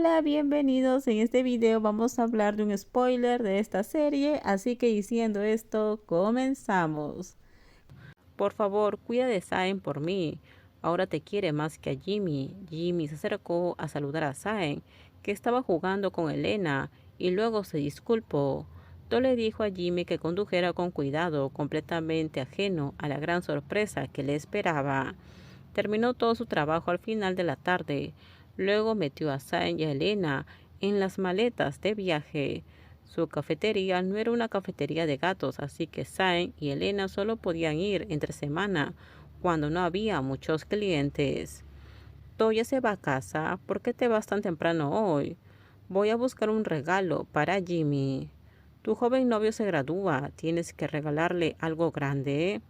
Hola, bienvenidos. En este video vamos a hablar de un spoiler de esta serie, así que diciendo esto, comenzamos. Por favor, cuida de Zaen por mí. Ahora te quiere más que a Jimmy. Jimmy se acercó a saludar a Zaen, que estaba jugando con Elena, y luego se disculpó. To le dijo a Jimmy que condujera con cuidado, completamente ajeno a la gran sorpresa que le esperaba. Terminó todo su trabajo al final de la tarde. Luego metió a Zayn y a Elena en las maletas de viaje. Su cafetería no era una cafetería de gatos, así que Zayn y Elena solo podían ir entre semana cuando no había muchos clientes. Toya se va a casa. ¿Por qué te vas tan temprano hoy? Voy a buscar un regalo para Jimmy. Tu joven novio se gradúa. Tienes que regalarle algo grande.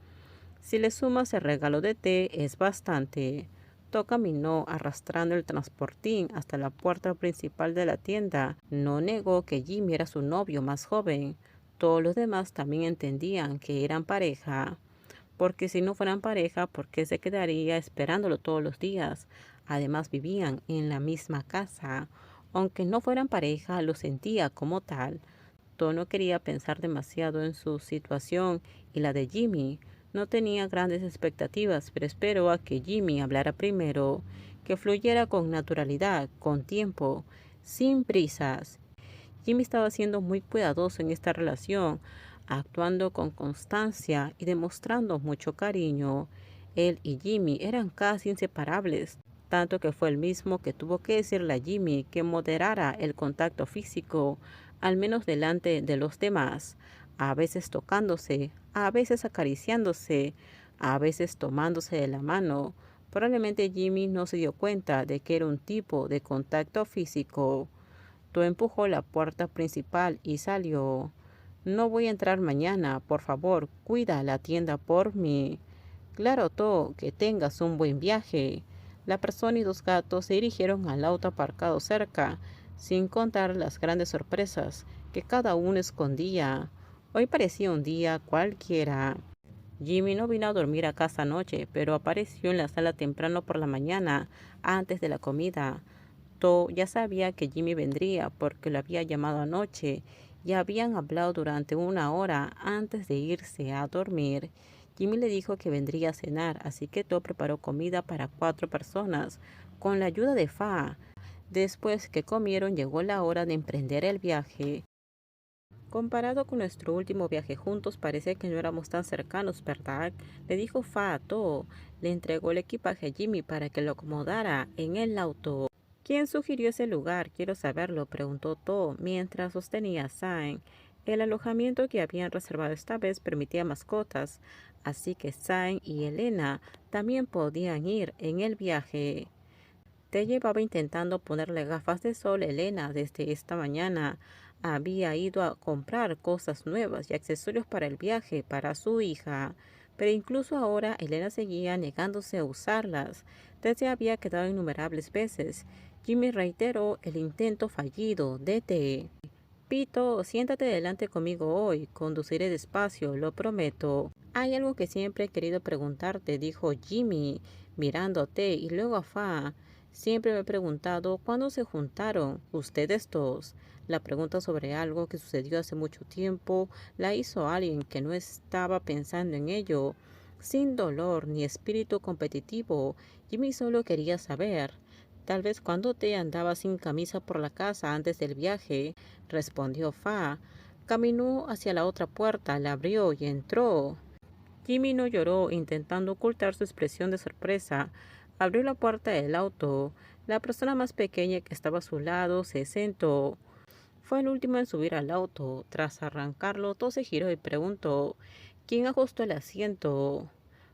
Si le sumas el regalo de té, es bastante. To caminó arrastrando el transportín hasta la puerta principal de la tienda. No negó que Jimmy era su novio más joven. Todos los demás también entendían que eran pareja. Porque si no fueran pareja, ¿por qué se quedaría esperándolo todos los días? Además vivían en la misma casa. Aunque no fueran pareja, lo sentía como tal. To no quería pensar demasiado en su situación y la de Jimmy. No tenía grandes expectativas, pero esperó a que Jimmy hablara primero, que fluyera con naturalidad, con tiempo, sin prisas. Jimmy estaba siendo muy cuidadoso en esta relación, actuando con constancia y demostrando mucho cariño. Él y Jimmy eran casi inseparables, tanto que fue el mismo que tuvo que decirle a Jimmy que moderara el contacto físico, al menos delante de los demás, a veces tocándose, a veces acariciándose, a veces tomándose de la mano. Probablemente Jimmy no se dio cuenta de que era un tipo de contacto físico. To empujó la puerta principal y salió. No voy a entrar mañana, por favor, cuida la tienda por mí. Claro, To, que tengas un buen viaje. La persona y dos gatos se dirigieron al auto aparcado cerca, sin contar las grandes sorpresas que cada uno escondía. Hoy parecía un día cualquiera. Jimmy no vino a dormir a casa anoche, pero apareció en la sala temprano por la mañana, antes de la comida. To ya sabía que Jimmy vendría porque lo había llamado anoche y habían hablado durante una hora antes de irse a dormir. Jimmy le dijo que vendría a cenar, así que To preparó comida para 4 personas con la ayuda de Fa. Después que comieron, llegó la hora de emprender el viaje. Comparado con nuestro último viaje juntos, parece que no éramos tan cercanos, ¿verdad? Le dijo Fa a To. Le entregó el equipaje a Jimmy para que lo acomodara en el auto. ¿Quién sugirió ese lugar? Quiero saberlo, preguntó To mientras sostenía a Zayn. El alojamiento que habían reservado esta vez permitía mascotas, así que Zayn y Elena también podían ir en el viaje. Te llevaba intentando ponerle gafas de sol a Elena desde esta mañana. Había ido a comprar cosas nuevas y accesorios para el viaje para su hija, pero incluso ahora Elena seguía negándose a usarlas. Desde había quedado innumerables veces. Jimmy reiteró el intento fallido de T. Pito, siéntate delante conmigo hoy. Conduciré despacio, lo prometo. Hay algo que siempre he querido preguntarte, dijo Jimmy, mirándote y luego a Fa. Siempre me he preguntado cuándo se juntaron ustedes dos. La pregunta sobre algo que sucedió hace mucho tiempo la hizo alguien que no estaba pensando en ello. Sin dolor ni espíritu competitivo, Jimmy solo quería saber. Tal vez cuando te andaba sin camisa por la casa antes del viaje, respondió Fa. Caminó hacia la otra puerta, la abrió y entró. Jimmy no lloró, intentando ocultar su expresión de sorpresa. Abrió la puerta del auto. La persona más pequeña que estaba a su lado se sentó. Fue el último en subir al auto. Tras arrancarlo, todo se giró y preguntó: ¿Quién ajustó el asiento?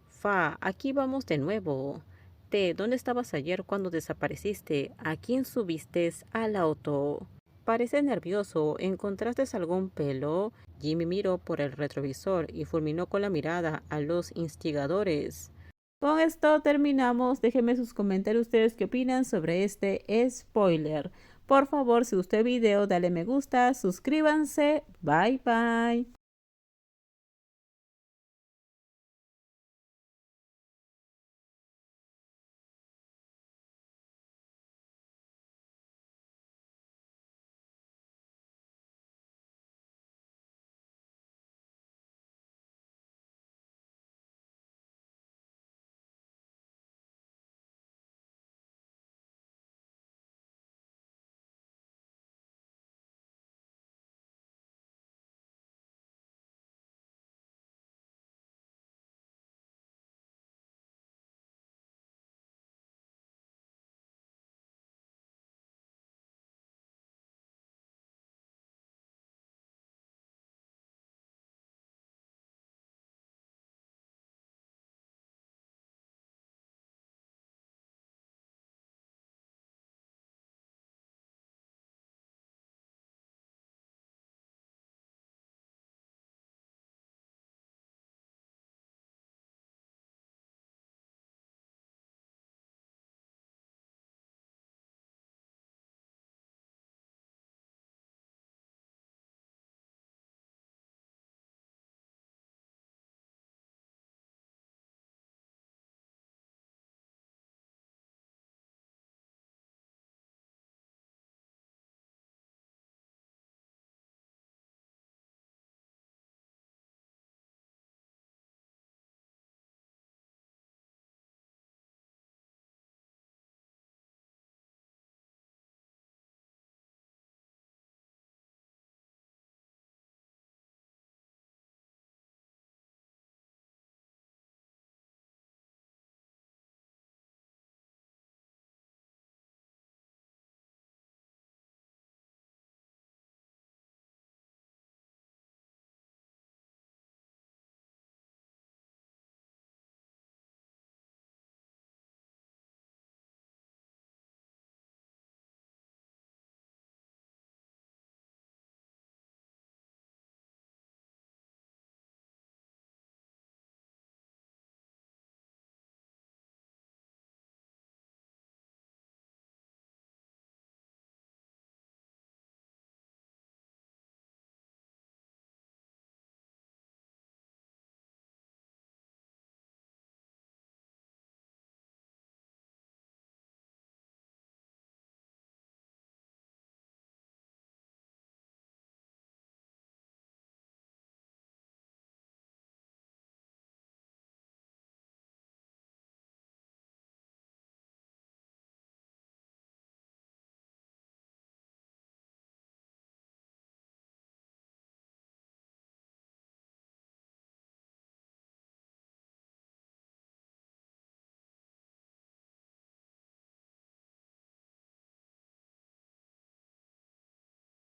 Fa, aquí vamos de nuevo. Te, ¿dónde estabas ayer cuando desapareciste? ¿A quién subiste al auto? Pareces nervioso. ¿Encontraste algún pelo? Jimmy miró por el retrovisor y fulminó con la mirada a los instigadores. Con esto terminamos. Déjenme sus comentarios ustedes qué opinan sobre este spoiler. Por favor, si gustó el video, dale me gusta, suscríbanse. Bye bye.